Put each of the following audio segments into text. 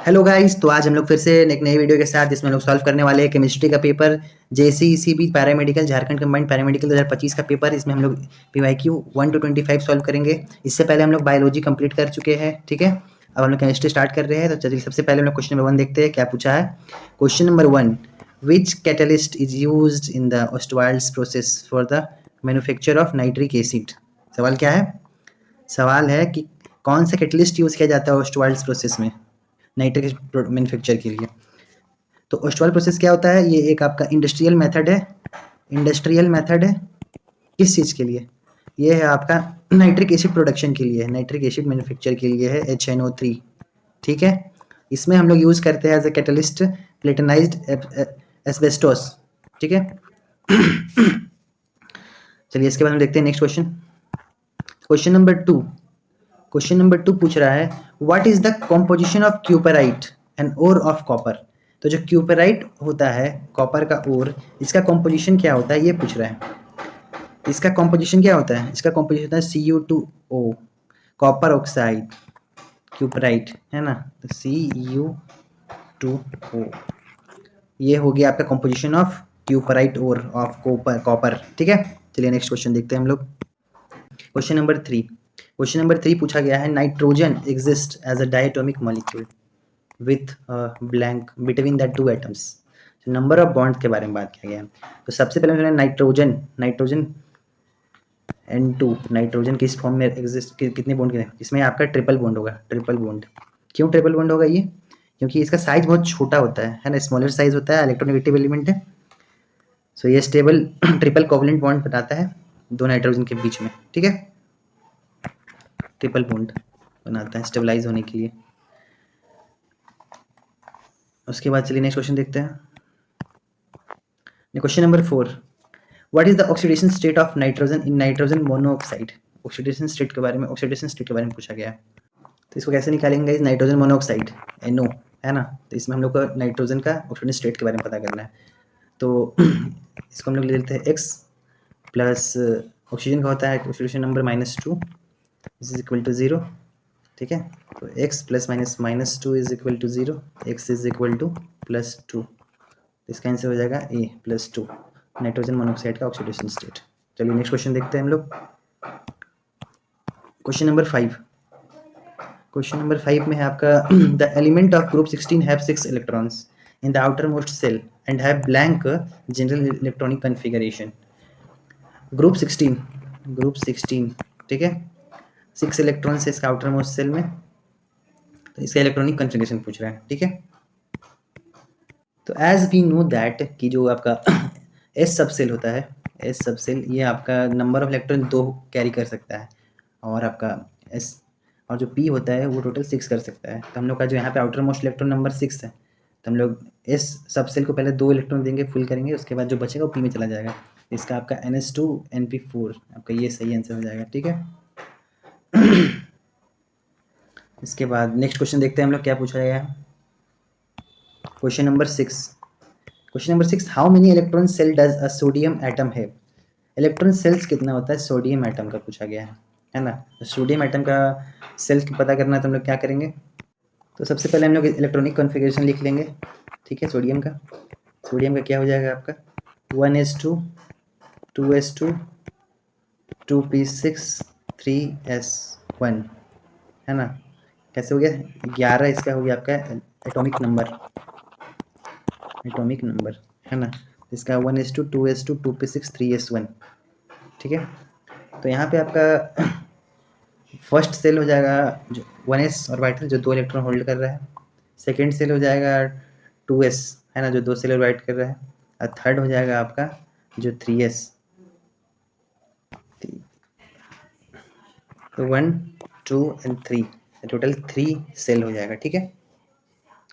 Hello guys, तो आज हम लोग फिर से एक नई वीडियो के साथ जिसमें हम लोग सॉल्व करने वाले हैं केमिस्ट्री का paper JCECB paramedical Jharkhand combined paramedical 2025 का पेपर। इसमें हम लोग पीवाईक्यू 1 to 25 सॉल्व करेंगे। इससे पहले हम लोग बायोलॉजी कंप्लीट कर चुके हैं, ठीक है। अब हम लोग केमिस्ट्री स्टार्ट कर रहे हैं। तो चलिए सबसे पहले हम लोग क्वेश्चन नंबर 1 देखते हैं क्या पूछा है। Question number 1, which catalyst is used in the Ostwald's process for the manufacture of nitric acid. सवाल क्या है? सवाल है कि कौन सा कैटलिस्ट यूज किया जाता है ऑस्टवाल्ड्स प्रोसेस में नाइट्रिक मैन्युफैक्चर के लिए। तो ओस्टवाल प्रोसेस क्या होता है? ये एक आपका इंडस्ट्रियल मेथड है। इंडस्ट्रियल मेथड है किस चीज़ के लिए? ये है आपका नाइट्रिक एसिड प्रोडक्शन के लिए, नाइट्रिक एसिड मैन्युफैक्चर के लिए है HNO3, ठीक है। इसमें हम लोग यूज़ करते हैं as a catalyst platinized asbestos, ठीक है। चलिए इसके बाद हम देखते हैं next question. Question number 2, question number 2 पूछ रहा है what is the composition of cuprite and ore of copper. तो जो क्यूपराइट होता है कॉपर का ओर, इसका कॉम्पोजिशन क्या होता है ये पूछ रहा है। इसका कॉम्पोजिशन क्या होता है? इसका कॉम्पोजिशन होता है Cu2O, कॉपर ऑक्साइड, क्यूपराइट है ना। तो Cu2O ये हो गया आपका composition of cuprite ore of copper, ठीक है। चलिए नेक्स्ट क्वेश्चन देखते हैं हम लोग। क्वेश्चन नंबर 3, क्वेश्चन नंबर 3 पूछा गया है nitrogen exist as a diatomic molecule with blank between the two atoms. Number of bond के बारे में बात किया गया है। तो सबसे पहले नाइट्रोजन, नाइट्रोजन N2, नाइट्रोजन किस फॉर्म में एग्जिस्ट, कितने बॉन्ड के? इसमें आपका ट्रिपल बॉन्ड होगा, ट्रिपल बॉन्ड। क्यों ट्रिपल बॉन्ड होगा ये? क्योंकि इसका साइज बहुत छोटा होता है ना, स्मॉलर साइज होता है, इलेक्ट्रोनेगेटिव एलिमेंट है। सो ये स्टेबल ट्रिपल कोवलेंट बॉन्ड बनाता है दो नाइट्रोजन के बीच में, ठीक है। ट्रिपल बॉन्ड बनाता है स्टेबलाइज होने के लिए। उसके बाद चलिए नेक्स्ट क्वेश्चन देखते हैं। Question number 4, what is the oxidation state of nitrogen in nitrogen monoxide. Oxidation state के बारे में, ऑक्सीडेशन स्टेट के बारे में पूछा गया है। तो इसको कैसे निकालेंगे? नाइट्रोजन मोनोऑक्साइड NO है ना। तो इसमें हम लोग को नाइट्रोजन का ऑक्सीडेशन स्टेट के बारे में पता करना है। तो इसको हम लोग ले लेते हैं X प्लस ऑक्सीजन का होता है oxidation number -2 is equal to 0, ठीक है। तो X plus minus -2 is equal to 0, X is equal to +2। इसका आंसर हो जाएगा A +2, नाइट्रोजन मोनोऑक्साइड का ऑक्सीडेशन स्टेट। चलिए नेक्स्ट क्वेश्चन देखते हैं हम लोग। क्वेश्चन नंबर 5, क्वेश्चन नंबर 5 में है आपका the element of group 16 have 6 electrons in the outermost shell and have blank general electronic configuration. Group 16, group 16, ठीक है। 6 इलेक्ट्रॉन्स है इसका आउटर मोस्ट सेल में। तो इसका इलेक्ट्रॉनिक कन्फिगरेशन पूछ रहा है, ठीक है। तो एज वी नो दैट कि जो आपका एस सब सेल होता है, एस सब सेल ये आपका नंबर ऑफ इलेक्ट्रॉन 2 कैरी कर सकता है, और आपका एस और जो पी होता है वो टोटल 6 कर सकता है। तो हम लोग का जो यहाँ पे आउटर मोस्ट इलेक्ट्रॉन नंबर 6 है, तो हम लोग एस सब सेल को पहले 2 इलेक्ट्रॉन देंगे, फुल करेंगे, उसके बाद जो बचेगा वो पी में चला जाएगा। इसका आपका NH2 NP4 आपका ये सही आंसर हो जाएगा, ठीक है। इसके बाद नेक्स्ट क्वेश्चन देखते हैं हम लोग क्या पूछा गया है। Question number 6, question number 6, how many electron shell does a sodium atom have. Electron shells कितना होता है सोडियम एटम का पूछा गया है ना। तो सोडियम एटम का सेल्स पता करना है तो हम लोग क्या करेंगे? तो सबसे पहले हम लोग इलेक्ट्रॉनिक कॉन्फ़िगरेशन लिख लेंगे, ठीक है। सोडियम का, सोडियम का क्या हो जाएगा आपका 1s2 2s2 2p6 3s1 है ना। कैसे हो गया? 11 इसका हो गया आपका एटॉमिक नंबर, एटॉमिक नंबर है ना। इसका 1s2 2s2 2p6 3s1, ठीक है। तो यहाँ पे आपका फर्स्ट सेल हो जाएगा जो 1s और वाइटल जो 2 इलेक्ट्रॉन होल्ड कर रहा है। सेकेंड सेल हो जाएगा 2s है ना जो 2 सेल राइट कर रहा है। और थर्ड हो जाएगा आपका जो 3s। तो 1 2 एंड 3 टोटल 3 सेल हो जाएगा, ठीक है।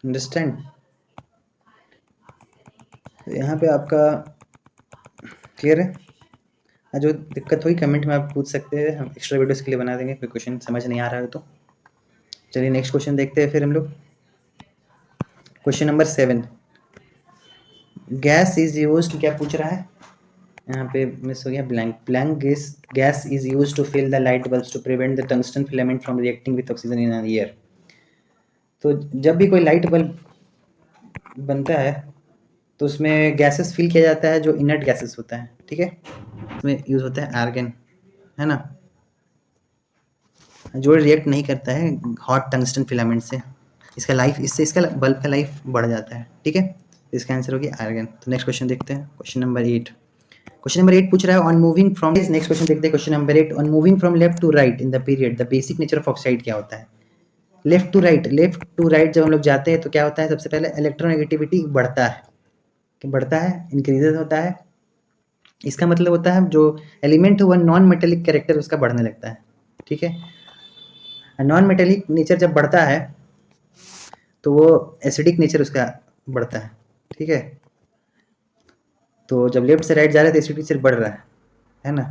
अंडरस्टैंड? तो यहाँ पे आपका क्लियर है। जो दिक्कत हुई कमेंट में आप पूछ सकते हैं, हम एक्स्ट्रा वीडियोस के लिए बना देंगे कोई क्वेश्चन समझ नहीं आ रहा है तो। चलिए नेक्स्ट क्वेश्चन देखते हैं फिर हम लोग। Question number 7, gas is used, क्या पूछ रहा है यहाँ पे? मिस हो गया blank. Blank gas is used to fill the light bulbs to prevent the tungsten filament from reacting with oxygen in air. तो जब भी कोई लाइट बल्ब बनता है तो उसमें गैसेस फिल किया जाता है जो इनर्ट गैसेस होता है, ठीक है। उसमें यूज़ होता है आर्गन, है ना, जो रिएक्ट नहीं करता है हॉट टंगस्टन फिलामेंट से। इसका लाइफ, इससे इसका बल्ब का लाइफ बढ़ जाता है, ठीक है। इसका आंसर होगी आर्गन। तो नेक्स्ट क्वेश्चन देखते हैं, क्वेश्चन नंबर 8। क्वेश्चन नंबर 8 पूछ रहा है on moving from, next question देखते हैं question number 8। On moving from left to right in the period the basic nature of oxide क्या होता है। Left to right, left to right जब हम लोग जाते हैं तो क्या होता है, सबसे पहले इलेक्ट्रोनेगेटिविटी बढ़ता है, बढ़ता है, इंक्रीजेज होता है। इसका मतलब होता है जो एलिमेंट है वह नॉन मेटेलिक कैरेक्टर उसका बढ़ने लगता है, ठीक है। नॉन मेटेलिक नेचर जब बढ़ता है तो वो एसिडिक नेचर उसका बढ़ता है, ठीक है। तो जब लेफ्ट से राइट जा रहे हैं तो एसिडिक नेचर बढ़ रहा है ना।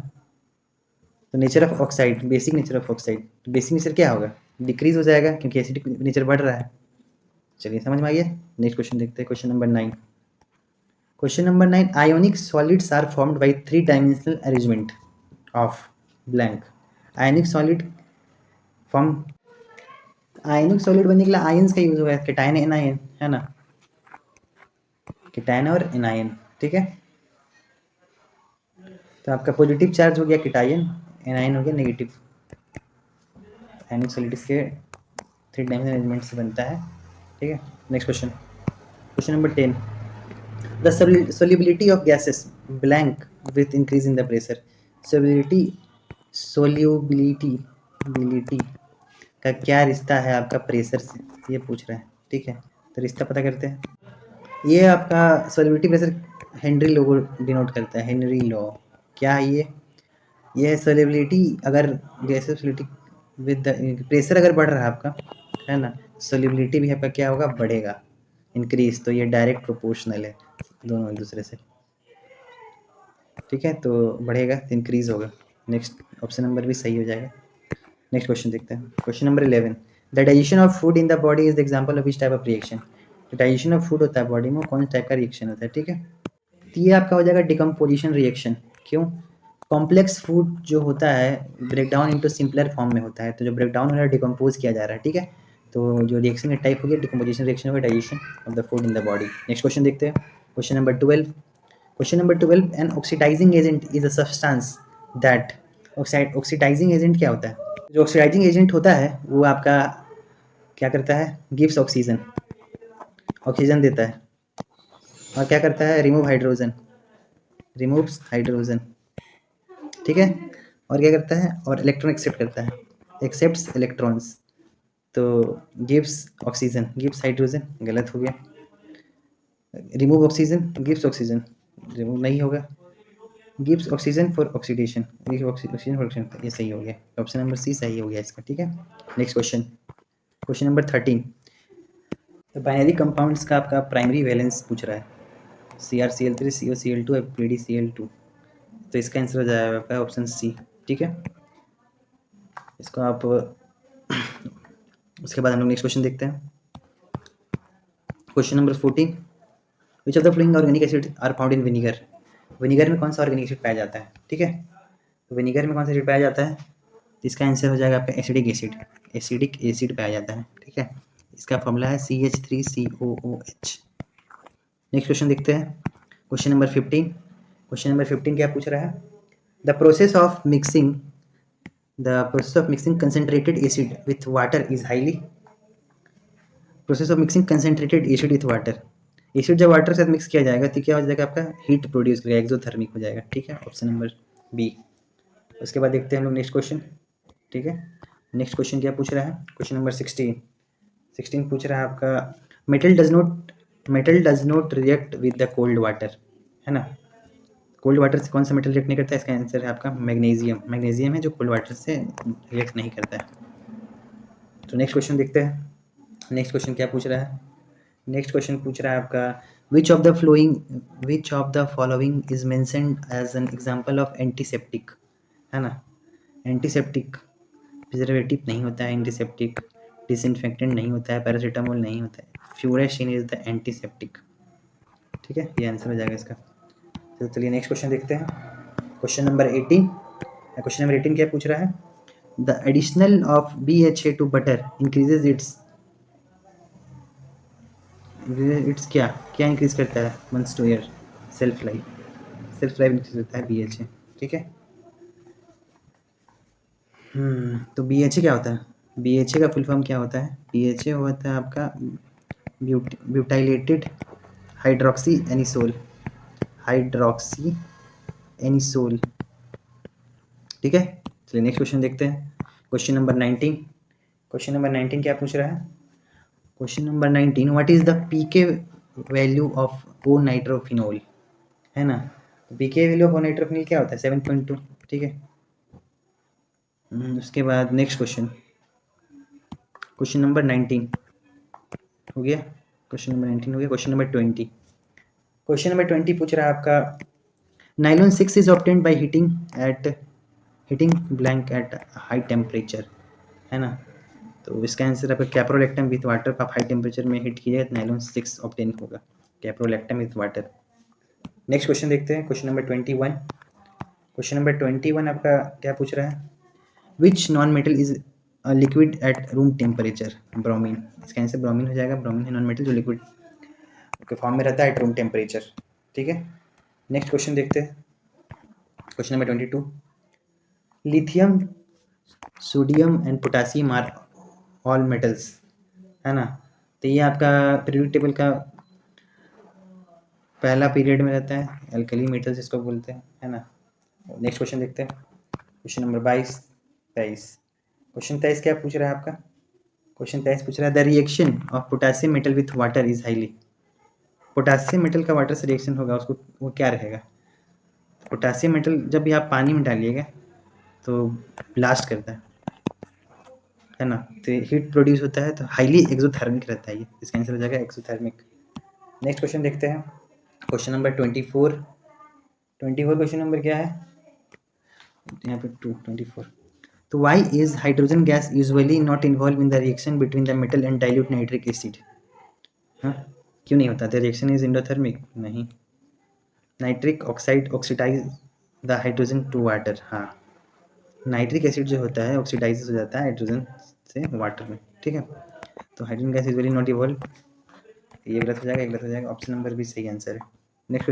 तो nature of oxide, basic nature of oxide, तो बेसिक नेचर क्या होगा, डिक्रीज हो जाएगा क्योंकि एसिडिक नेचर बढ़ रहा है। चलिए समझ में आ गया। नेक्स्ट क्वेश्चन देखते हैं, question number 9। Question number 9, ionic solids are formed by 3 dimensional arrangement of blank. Ionic solid form, ionic solid बनने के लिए आयंस का यूज हुआ है, केटायन एनायन, है ना, केटायन और एनायन, ठीक है। तो आपका पॉजिटिव चार्ज हो गया केटायन, एनायन हो गया नेगेटिव। आयनिक सॉलिड इसके 3 डायमेंशनल अरेंजमेंट से बनता है, ठीक है। Next question, question number 10, the solubility of gases blank with increase in the pressure। solubility का क्या रिश्ता है आपका प्रेशर से, ये पूछ रहा है, ठीक है। तो रिश्ता पता करते हैं। ये आपका सॉल्युबिलिटी प्रेशर हेनरी लॉ को डिनोट करता है, हेनरी लॉ। क्या है ये है सॉल्युबिलिटी, अगर गैसेस विद प्रेशर अगर बढ़ रहा है आपका, है ना, सॉल्युबिलिटी भी आपका क्या होगा, बढ़ेगा, इंक्रीज। तो ये डायरेक्ट प्रोपोर्शनल है दोनों एक दूसरे से, ठीक है। तो बढ़ेगा तो इंक्रीज होगा। नेक्स्ट ऑप्शन नंबर भी सही हो जाएगा। नेक्स्ट क्वेश्चन देखते हैं, question number 11, the digestion of food in the body is the example of which type of reaction. तो डाइजेशन ऑफ फूड होता है बॉडी में, कौन सा टाइप का रिएक्शन होता है, ठीक है। तो ये आपका हो जाएगा डिकम्पोजिशन रिएक्शन। क्यों, कॉम्प्लेक्स फूड जो होता है break down into simpler form में होता है, तो जो ब्रेक डाउन हो रहा है डिकम्पोज किया जा रहा है, ठीक है। तो जो रिएक्शन का टाइप हो गया डिकम्पोजिशन रिएक्शन होगा, digestion of the food in the body. Next question देखते हैं, question number 12। Question number 12, an oxidizing agent is a substance that, oxidizing agent क्या होता है। जो ऑक्सीडाइजिंग एजेंट होता है वो आपका क्या करता है, गिव्स ऑक्सीजन, ऑक्सीजन देता है, और क्या करता है, रिमूव हाइड्रोजन, रिमूव्स हाइड्रोजन, ठीक है। और क्या करता है, और इलेक्ट्रॉन एक्सेप्ट करता है, एक्सेप्ट्स इलेक्ट्रॉन्स। तो गिव्स ऑक्सीजन, गिव्स हाइड्रोजन गलत हो गया, remove oxygen gives oxygen, remove नहीं होगा, gives oxygen for oxidation, oxygen for oxidation, ये सही हो गया, ऑप्शन नंबर सी सही हो गया इसका, ठीक है। नेक्स्ट क्वेश्चन, क्वेश्चन नंबर 13, तो बाइनरी कंपाउंड्स का आपका प्राइमरी वैलेंस पूछ रहा है, CrCl3 COCl2 FPdCl2। तो इसका आंसर हो जाएगा आपका ऑप्शन सी, ठीक है। इसको आप उसके बाद हम लोग नेक्स्ट क्वेश्चन देखते हैं, question number 14, which of the following organic acid are found in vinegar. Vinegar में कौन सा ऑर्गेनिक एसिड पाया जाता है, ठीक है। तो विनीगर में कौन सा एसिड पाया जाता है, तो इसका आंसर हो जाएगा आपका एसिडिक एसिड, एसिडिक एसिड पाया जाता है, ठीक है। इसका फॉर्मूला है CH3COOH। नेक्स्ट क्वेश्चन देखते हैं, क्वेश्चन नंबर 15। क्वेश्चन नंबर 15 क्या पूछ रहा है, the process of mixing concentrated acid with water is highly, process of mixing concentrated acid with water, acid जब वाटर के साथ मिक्स किया जाएगा तो क्या हो जाएगा, आपका हीट प्रोड्यूस करेगा, एक्सोथर्मिक हो जाएगा, ठीक है, ऑप्शन नंबर बी। उसके बाद देखते हैं हम लोग नेक्स्ट क्वेश्चन, ठीक है। नेक्स्ट क्वेश्चन क्या पूछ रहा है, क्वेश्चन नंबर 16 पूछ रहा है आपका, metal does not react with the cold water, है ना। कोल्ड वाटर से कौन सा मेटल रिएक्ट नहीं करता है, इसका आंसर है आपका मैग्नीशियम, मैग्नीशियम है जो कोल्ड वाटर से रिएक्ट नहीं करता है। तो नेक्स्ट क्वेश्चन देखते हैं, नेक्स्ट क्वेश्चन क्या पूछ रहा है, नेक्स्ट क्वेश्चन पूछ रहा है आपका, which of the following is mentioned as an example of antiseptic, है ना। एंटीसेप्टिक प्रिजर्वेटिव नहीं होता है, एंटीसेप्टिक डिसइंफेक्टेंट नहीं होता है, पैरासीटामोल नहीं होता है, फ्यूराशीन इज द एंटीसेप्टिक, ठीक है, ये आंसर हो जाएगा इसका। तो चलिए नेक्स्ट क्वेश्चन देखते हैं, क्वेश्चन नंबर 18। क्वेश्चन नंबर 18 क्या पूछ रहा है, the additional of BHA to butter increases its its क्या क्या इंक्रीज़ करता है months to year? Shelf life increase करता है BHA, ठीक है। तो BHA क्या होता है? BHA का फुल फॉर्म क्या होता है? BHA होता है आपका butylated hydroxy anisole, hydroxy anisole, ठीक है। चलिए नेक्स्ट क्वेश्चन देखते हैं। क्वेश्चन नंबर 19 क्या पूछ रहा है? Question number 19, what is the pK value of o nitrophenol, है ना। तो pK value of o nitrophenol क्या होता है? 7.2, ठीक है। उसके बाद नेक्स्ट क्वेश्चन नंबर 19 हो गया। क्वेश्चन नंबर 19 हो गया। क्वेश्चन नंबर 20 पूछ रहा है आपका, nylon 6 is obtained by heating blank at high temperature, है ना। तो इसका आंसर आपका कैप्रोलैक्टम विथ वाटर आप हाई टेम्परेचर में हीट कीजिएगा तो नाइलॉन 6 ऑब्टेन होगा, caprolactam with water. Next question देखते हैं। क्वेश्चन नंबर 21 आपका क्या पूछ रहा है? Which non metal is liquid at room temperature? Bromine. इसका आंसर ब्रोमीन हो जाएगा। ब्रोमीन है नॉन मेटल जो लिक्विड के फॉर्म में रहता है एट रूम टेम्परेचर, ठीक है। नेक्स्ट क्वेश्चन देखते हैं। Question number 22, lithium, sodium and potassium are all metals, है ना। तो ये आपका पीरियोडिक टेबल का पहला पीरियड में रहता है, एल्कली मेटल्स इसको बोलते हैं, है ना। नेक्स्ट क्वेश्चन देखते हैं। Question number 23। क्वेश्चन 23 क्या पूछ रहा है आपका? क्वेश्चन 23 पूछ रहा है, the reaction of potassium metal with water is highly. Potassium metal का वाटर से रिएक्शन होगा, उसको वो क्या रहेगा? पोटासियम मेटल जब भी आप पानी में डालिएगा तो ब्लास्ट करता है ना, तो हीट प्रोड्यूस होता है, तो हाईली एक्सोथर्मिक रहता है ये। इसका आंसर हो जाएगा एक्सोथर्मिक। नेक्स्ट क्वेश्चन देखते हैं। क्वेश्चन नंबर 24 क्वेश्चन नंबर क्या है यहाँ पे? 24। तो Y is hydrogen gas usually not involve in the reaction between the metal and dilute nitric acid? हाँ, क्यों नहीं होता? The reaction is endothermic? नहीं। Nitric oxide oxidize the hydrogen to water. हाँ, नाइट्रिक एसिड जो होता है ऑक्सीडाइज हो जाता है हाइड्रोजन से वाटर में, ठीक है। तो hydrogen gas usually not evolve, ये गलत हो जाएगा। ऑप्शन नंबर भी सही आंसर है। नेक्स्ट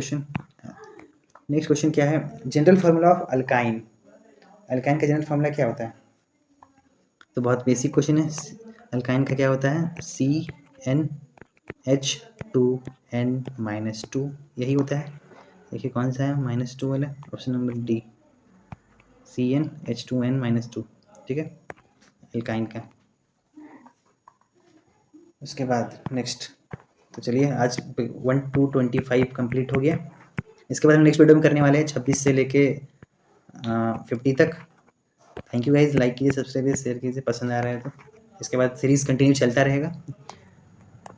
क्वेश्चन क्या है? जनरल फार्मूला ऑफ अल्काइन का जनरल फार्मूला क्या होता है? तो बहुत बेसिक क्वेश्चन है। अल्काइन का क्या होता है? CnH2n-2, यही होता है। देखिए कौन सा है -2 वाला? ऑप्शन नंबर डी, CnH2n-2, ठीक है, अल्काइन का। उसके बाद नेक्स्ट, तो चलिए आज 1 to 25 कंप्लीट हो गया। इसके बाद हम नेक्स्ट वीडियो में करने वाले हैं 26 से लेके 50 तक। थैंक यू गाइज, लाइक कीजिए, सब्सक्राइब कीजिए, शेयर कीजिए पसंद आ रहा है तो। इसके बाद सीरीज़ कंटिन्यू चलता रहेगा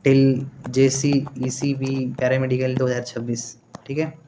टिल JC ECB पैरामेडिकल 2026, ठीक है।